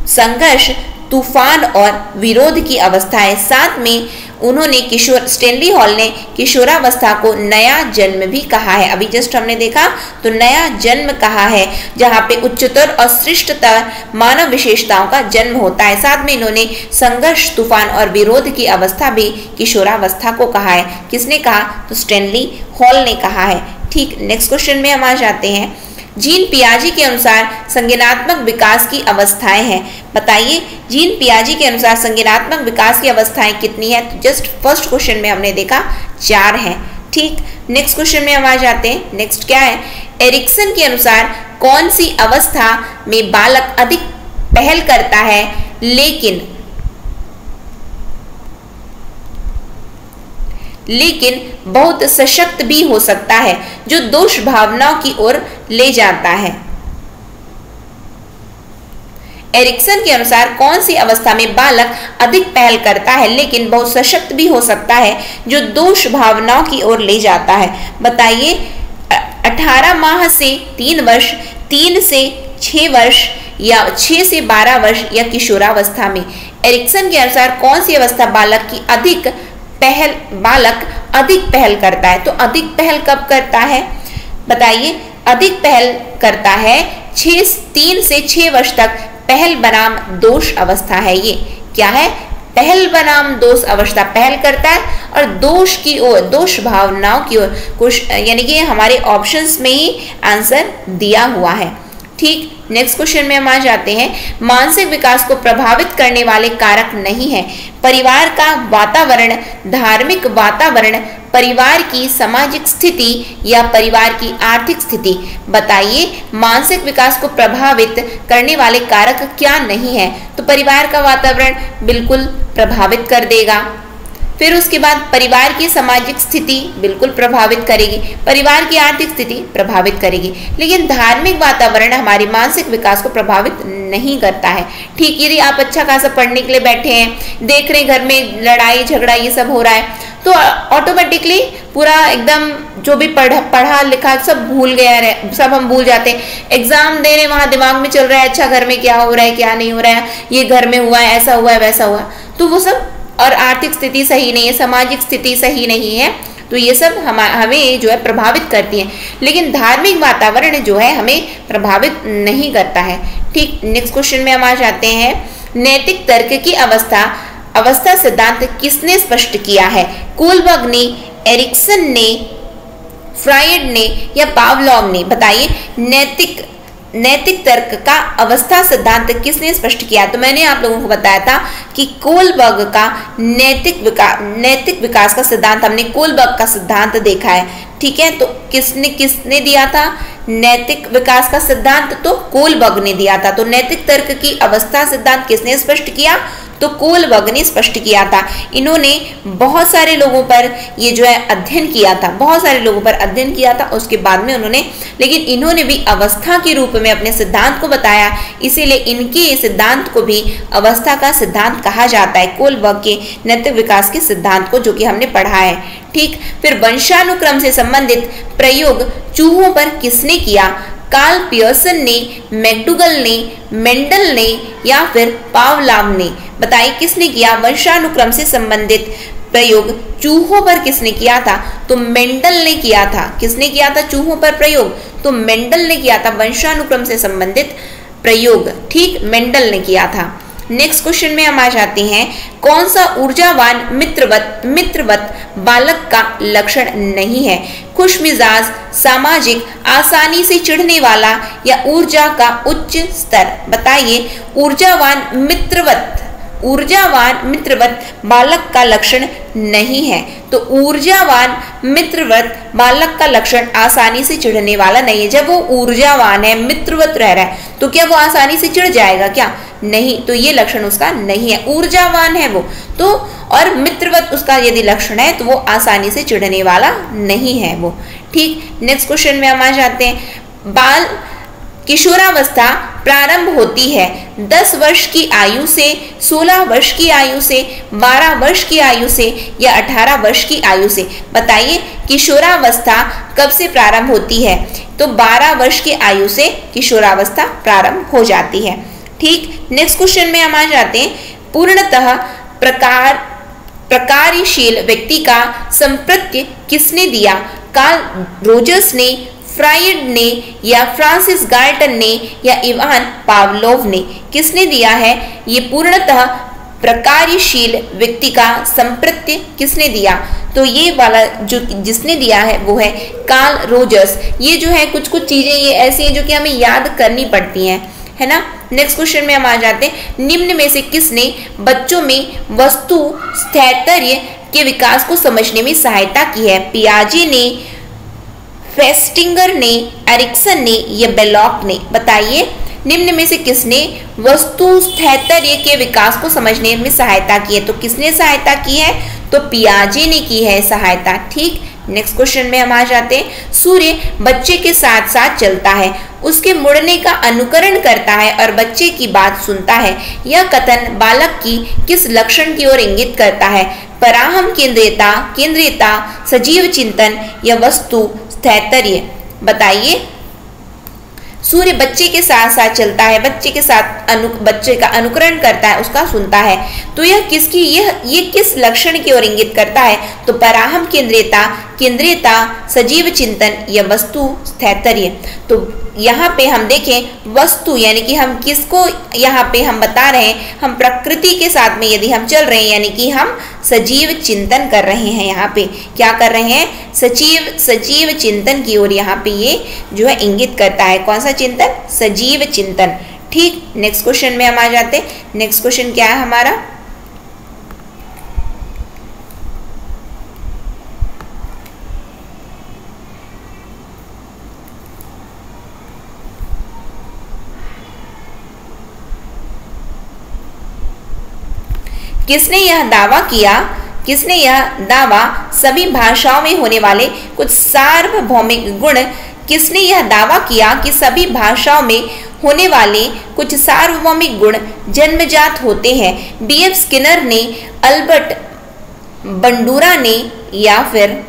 संघर्ष, तूफान और विरोध की अवस्था है। साथ में उन्होंने स्टेनली हॉल ने किशोरावस्था को नया जन्म भी कहा है। अभी जस्ट हमने देखा तो नया जन्म कहा है जहाँ पे उच्चतर और श्रेष्ठतर मानव विशेषताओं का जन्म होता है। साथ में इन्होंने संघर्ष, तूफान और विरोध की अवस्था भी किशोरावस्था को कहा है। किसने कहा? तो स्टेनली हॉल ने कहा है। ठीक, नेक्स्ट क्वेश्चन में हम आ जाते हैं। जीन पियाजे के अनुसार संज्ञानात्मक विकास की अवस्थाएं हैं। बताइए जीन पियाजे के अनुसार संज्ञानात्मक विकास की अवस्थाएं कितनी है? तो जस्ट फर्स्ट क्वेश्चन में हमने देखा 4 हैं। ठीक, नेक्स्ट क्वेश्चन में हम आ जाते हैं। नेक्स्ट क्या है? एरिक्सन के अनुसार कौन सी अवस्था में बालक अधिक पहल करता है लेकिन बहुत सशक्त भी हो सकता है, जो दोष भावनाओं की ओर ले जाता है? एरिक्सन के अनुसार कौन सी अवस्था में बालक अधिक पहल करता है लेकिन बहुत सशक्त भी हो सकता है, जो दोष भावनाओं की ओर ले जाता है? बताइए 18 माह से 3 वर्ष, 3 से 6 वर्ष या 6 से 12 वर्ष या किशोरावस्था में? एरिक्सन के अनुसार कौन सी अवस्था बालक अधिक पहल करता है? तो अधिक पहल कब करता है? बताइए अधिक पहल करता है 3 से 6 वर्ष तक पहल बनाम दोष अवस्था है। ये क्या है? पहल बनाम दोष अवस्था, पहल करता है और दोष की ओर, दोष भावनाओं की ओर कुछ, यानी कि हमारे ऑप्शंस में ही आंसर दिया हुआ है। ठीक, नेक्स्ट क्वेश्चन में हम आ जाते हैं। मानसिक विकास को प्रभावित करने वाले कारक नहीं है। परिवार का वातावरण, धार्मिक वातावरण, परिवार की सामाजिक स्थिति या परिवार की आर्थिक स्थिति। बताइए मानसिक विकास को प्रभावित करने वाले कारक क्या नहीं है? तो परिवार का वातावरण बिल्कुल प्रभावित कर देगा। फिर उसके बाद परिवार की सामाजिक स्थिति बिल्कुल प्रभावित करेगी, परिवार की आर्थिक स्थिति प्रभावित करेगी, लेकिन धार्मिक वातावरण हमारी मानसिक विकास को प्रभावित नहीं करता है। ठीक, यदि आप अच्छा खासा पढ़ने के लिए बैठे हैं, देख रहे घर में लड़ाई झगड़ा ये सब हो रहा है, तो ऑटोमेटिकली पूरा एकदम जो भी पढ़ा लिखा सब भूल गया, सब हम भूल जाते हैं। एग्जाम दे रहे, वहां दिमाग में चल रहा है अच्छा घर में क्या हो रहा है क्या नहीं हो रहा है, ये घर में हुआ है, ऐसा हुआ है वैसा हुआ, तो वो सब, और आर्थिक स्थिति सही नहीं है, सामाजिक स्थिति सही नहीं है, तो ये सब हमें जो है प्रभावित करती है, लेकिन धार्मिक वातावरण जो है हमें प्रभावित नहीं करता है। ठीक, नेक्स्ट क्वेश्चन में हम आ जाते हैं। नैतिक तर्क की अवस्था सिद्धांत किसने स्पष्ट किया है? कोलबर्ग ने, एरिक्सन ने, फ्रायड ने या पावलोव ने? बताइए नैतिक तर्क का अवस्था सिद्धांत किसने स्पष्ट किया? तो मैंने आप लोगों को बताया था कि कोलबर्ग का नैतिक विकास का सिद्धांत, हमने कोलबर्ग का सिद्धांत देखा है। ठीक है, तो किसने दिया था नैतिक विकास का सिद्धांत? तो कोलबर्ग ने दिया था। तो नैतिक तर्क की अवस्था सिद्धांत किसने स्पष्ट किया? तो कोलबर्ग ने स्पष्ट किया था। इन्होंने बहुत सारे लोगों पर ये जो है अध्ययन किया था, बहुत सारे लोगों पर अध्ययन किया था, उसके बाद में उन्होंने, लेकिन इन्होंने भी अवस्था के रूप में अपने सिद्धांत को बताया, इसीलिए इनके सिद्धांत को भी अवस्था का सिद्धांत कहा जाता है, कोलबर्ग के नैतिक विकास के सिद्धांत को, जो कि हमने पढ़ा है। ठीक, फिर वंशानुक्रम से संबंधित प्रयोग चूहों पर किसने किया? कार्ल पियर्सन ने, मैकडूगल ने, मेंडल ने या फिर पावलोव ने? बताइए किसने किया वंशानुक्रम से संबंधित प्रयोग चूहों पर? किसने किया था? तो मेंडल ने किया था। किसने किया था चूहों पर प्रयोग? तो मेंडल ने किया था वंशानुक्रम से संबंधित प्रयोग। ठीक, मेंडल ने किया था। नेक्स्ट क्वेश्चन में हम आ जाते हैं। कौन सा ऊर्जावान मित्रवत बालक का लक्षण नहीं है? खुश मिजाज, सामाजिक, आसानी से चिढ़ने वाला या ऊर्जा का उच्च स्तर? बताइए ऊर्जावान मित्रवत बालक का लक्षण नहीं है। तो ऊर्जावान मित्रवत बालक का लक्षण आसानी से चिढ़ने वाला नहीं है। जब वो ऊर्जावान है, मित्रवत रह रहा है, तो क्या वो आसानी से चिढ़ जाएगा क्या? नहीं, तो ये लक्षण उसका नहीं है। ऊर्जावान है वो तो, और मित्रवत उसका यदि लक्षण है तो वो आसानी से चिढ़ने वाला नहीं है वो। ठीक, नेक्स्ट क्वेश्चन में हम आ जाते हैं। बाल किशोरावस्था प्रारंभ होती है 10 वर्ष की आयु से, 16 वर्ष की आयु से, 12 वर्ष की आयु से या 18 वर्ष की आयु से? बताइए किशोरावस्था कब से प्रारंभ होती है? तो 12 वर्ष की आयु से किशोरावस्था प्रारंभ हो जाती है। ठीक, नेक्स्ट क्वेश्चन में हम आ जाते हैं। पूर्णतः प्रकार्यशील व्यक्ति का संप्रत्य किसने दिया? कार्ल रोजर्स ने, फ्रायड ने या फ्रांसिस गाल्टन ने या इवान पावलोव ने? किसने दिया है ये पूर्णतः प्रकार्यशील व्यक्ति का संप्रत्य? किसने दिया? तो ये वाला जो जिसने दिया है वो है कार्ल रोजर्स। ये जो है कुछ चीजें ये ऐसी हैं जो कि हमें याद करनी पड़ती हैं, है ना। नेक्स्ट क्वेश्चन में हम आ जाते हैं। निम्न में से किसने बच्चों में वस्तु स्थैर्य के विकास को समझने में सहायता की है? पियाजे ने, फेस्टिंगर ने, एरिक्सन ने या बेलॉक ने? बताइए निम्न में से किसने वस्तु स्थैर्य के विकास को समझने में सहायता की है? तो किसने सहायता की है? तो पियाजे ने की है सहायता। ठीक, नेक्स्ट क्वेश्चन में हम आ जाते हैं। सूर्य बच्चे के साथ साथ चलता है, उसके मुड़ने का अनुकरण करता है और बच्चे की बात सुनता है। यह कथन बालक की किस लक्षण की ओर इंगित करता है? पराहम केंद्रीयता, सजीव चिंतन या वस्तु स्थैर्य? बताइए सूर्य बच्चे के साथ साथ चलता है, बच्चे का अनुकरण करता है, उसका सुनता है, तो यह किस लक्षण की ओर इंगित करता है? तो पराहम केंद्रीयता, सजीव चिंतन या वस्तु स्थैर्य? तो यहाँ पे हम देखें वस्तु यानी कि हम किसको यहाँ पे हम बता रहे हैं, हम प्रकृति के साथ में यदि हम चल रहे हैं यानी कि हम सजीव चिंतन कर रहे हैं। यहाँ पे क्या कर रहे हैं, सजीव चिंतन की ओर यहाँ पे ये जो है इंगित करता है। कौन सा चिंतन, सजीव चिंतन। ठीक, नेक्स्ट क्वेश्चन में हम आ जाते हैं। नेक्स्ट क्वेश्चन क्या है हमारा, किसने यह दावा सभी भाषाओं में होने वाले कुछ सार्वभौमिक गुण, किसने यह दावा किया कि सभी भाषाओं में होने वाले कुछ सार्वभौमिक गुण जन्मजात होते हैं? B.F. स्किनर ने, अल्बर्ट बंडूरा ने, या फिर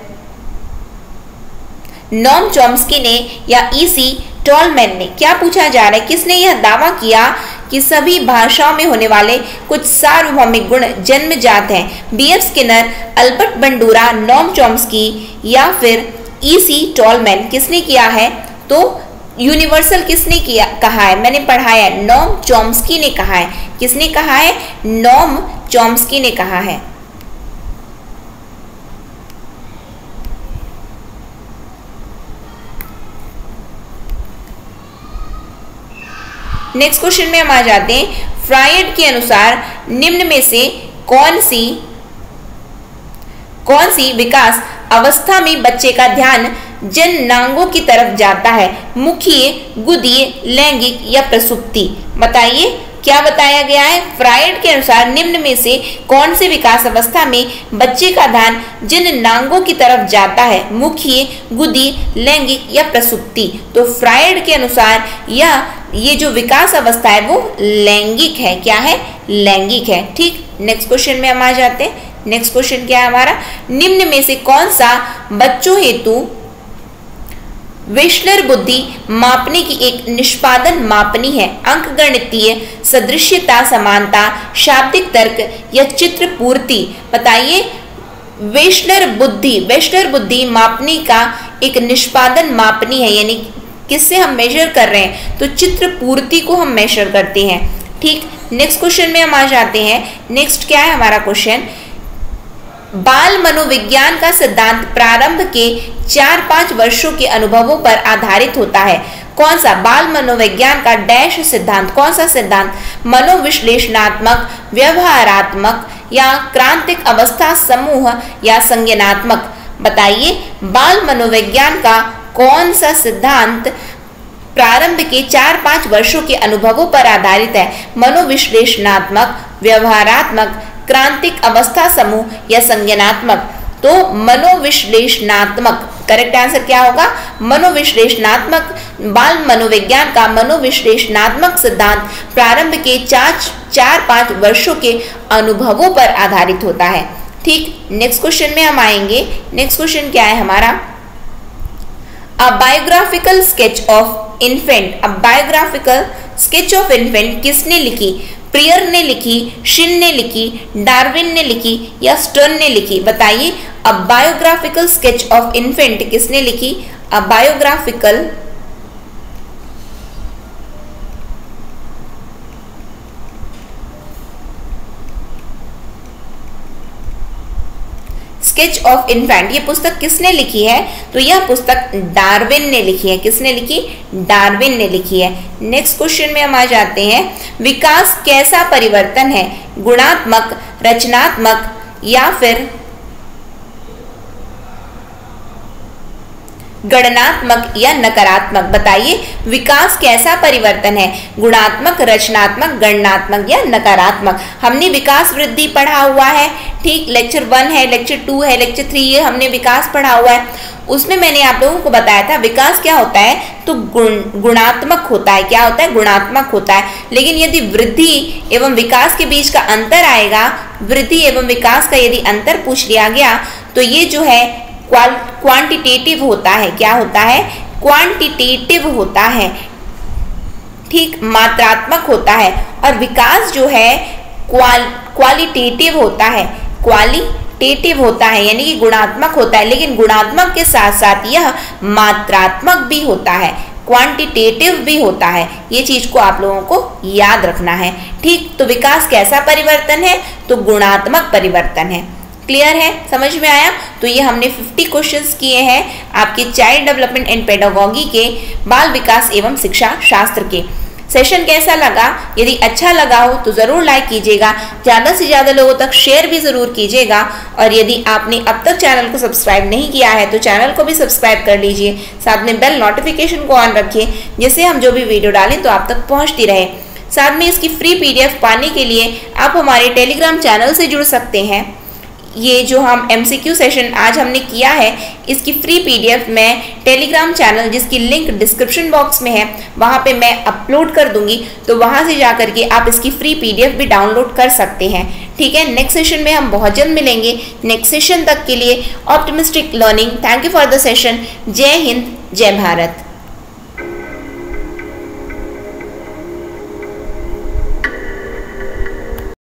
नोम चॉम्स्की ने, या E.C. टॉलमैन ने? क्या पूछा जा रहा है, किसने यह दावा किया कि सभी भाषाओं में होने वाले कुछ सार्वभौमिक गुण जन्मजात हैं? B.F. Skinner, Albert Bandura, Noam Chomsky, या फिर E.C. टॉलमैन? किसने किया है, तो यूनिवर्सल किसने किया कहा है, मैंने पढ़ाया है, नोम चॉम्स्की ने कहा है। किसने कहा है, नोम चॉम्स्की ने कहा है। नेक्स्ट क्वेश्चन में हम आ जाते हैं। फ्रायड के अनुसार निम्न में से कौन सी विकास अवस्था में बच्चे का ध्यान जननांगों की तरफ जाता है? मुखीय, गुदीय, लैंगिक या प्रसुप्ति? बताइए क्या बताया गया है। फ्रायड के अनुसार निम्न में से कौन सी विकास अवस्था में बच्चे का ध्यान जननांगों की तरफ जाता है? मुखीय, गुदी, लैंगिक या प्रसुप्ति? तो फ्रायड के अनुसार ये जो विकास अवस्था है वो लैंगिक है। क्या है, लैंगिक है। ठीक, नेक्स्ट क्वेश्चन में हम आ जाते हैं। नेक्स्ट क्वेश्चन क्या है हमारा, निम्न में से कौन सा बच्चों हेतु वेशलर बुद्धि मापने की एक निष्पादन मापनी है? अंकगणितीय, सदृश्यता, समानता, शाब्दिक तर्क या चित्र पूर्ति? बताइए, वेशलर बुद्धि मापने का एक निष्पादन मापनी है, यानी किससे हम मेजर कर रहे हैं, तो चित्र पूर्ति को हम मेजर करते हैं। ठीक, नेक्स्ट क्वेश्चन में हम आ जाते हैं। नेक्स्ट क्या है हमारा क्वेश्चन, बाल मनोविज्ञान का सिद्धांत प्रारंभ के 4-5 वर्षों के अनुभवों पर आधारित होता है। कौन सा, बाल मनोविज्ञान का डैश सिद्धांत? कौन सा सिद्धांत, मनोविश्लेषणात्मक, व्यवहारात्मक या क्रांतिक अवस्था समूह या संज्ञानात्मक? बताइए, बाल मनोविज्ञान का कौन सा सिद्धांत प्रारंभ के 4-5 वर्षों के अनुभवों पर आधारित है? मनोविश्लेषणात्मक, व्यवहारात्मक, क्रांतिक अवस्था समूह या संज्ञानात्मक? तो मनोविश्लेषणात्मक करेक्ट आंसर क्या होगा, मनोविश्लेषणात्मक। बाल मनोविज्ञान का मनोविश्लेषणात्मक सिद्धांत प्रारंभ के 4-5 वर्षों के अनुभवों पर आधारित होता है। ठीक, नेक्स्ट क्वेश्चन में हम आएंगे। नेक्स्ट क्वेश्चन क्या है हमारा, a biographical sketch of infant. A biographical sketch of infant किसने लिखी? प्रियर ने लिखी, शिन ने लिखी, डार्विन ने लिखी या स्टर्न ने लिखी? बताइए, अ बायोग्राफिकल स्केच ऑफ इन्फेंट किसने लिखी? अ बायोग्राफिकल स्केच ऑफ इन्फेंट ये पुस्तक किसने लिखी है? तो यह पुस्तक डार्विन ने लिखी है। किसने लिखी? डार्विन ने लिखी है। नेक्स्ट क्वेश्चन में हम आ जाते हैं, विकास कैसा परिवर्तन है? गुणात्मक, रचनात्मक या फिर गणनात्मक या नकारात्मक? बताइए, विकास कैसा परिवर्तन है? गुणात्मक, रचनात्मक, गणनात्मक या नकारात्मक? हमने विकास वृद्धि पढ़ा हुआ है। ठीक, लेक्चर 1 है, लेक्चर 2 है, लेक्चर 3 है, हमने विकास पढ़ा हुआ है। उसमें मैंने आप लोगों को बताया था विकास क्या होता है, तो गुणात्मक होता है। क्या होता है? गुणात्मक होता है। लेकिन यदि वृद्धि एवं विकास के बीच का अंतर आएगा, वृद्धि एवं विकास का यदि अंतर पूछ लिया गया तो ये जो है क्वांटिटेटिव होता है। क्या होता है? क्वांटिटेटिव होता है। ठीक, मात्रात्मक होता है। और विकास जो है क्वालिटेटिव होता है। क्वालिटेटिव होता है यानी कि गुणात्मक होता है, लेकिन गुणात्मक के साथ साथ यह मात्रात्मक भी होता है। क्वांटिटेटिव भी होता है। ये चीज को आप लोगों को याद रखना है। ठीक, तो विकास कैसा परिवर्तन है? तो गुणात्मक परिवर्तन है। क्लियर है? समझ में आया? तो ये हमने 50 क्वेश्चंस किए हैं आपके चाइल्ड डेवलपमेंट एंड पेडागोगी के, बाल विकास एवं शिक्षा शास्त्र के। सेशन कैसा लगा? यदि अच्छा लगा हो तो ज़रूर लाइक कीजिएगा, ज़्यादा से ज़्यादा लोगों तक शेयर भी ज़रूर कीजिएगा। और यदि आपने अब तक चैनल को सब्सक्राइब नहीं किया है तो चैनल को भी सब्सक्राइब कर लीजिए, साथ में बेल नोटिफिकेशन को ऑन रखिए, जिससे हम जो भी वीडियो डालें तो आप तक पहुँचती रहे। साथ में इसकी फ्री PDF पाने के लिए आप हमारे टेलीग्राम चैनल से जुड़ सकते हैं। ये जो हम MCQ सेशन आज हमने किया है, इसकी फ्री PDF मैं टेलीग्राम चैनल, जिसकी लिंक डिस्क्रिप्शन बॉक्स में है, वहाँ पे मैं अपलोड कर दूंगी, तो वहाँ से जा करके आप इसकी फ्री PDF भी डाउनलोड कर सकते हैं। ठीक है, नेक्स्ट सेशन में हम बहुत जल्द मिलेंगे। नेक्स्ट सेशन तक के लिए optimistic learning. Thank you for the session. जय हिंद, जय भारत।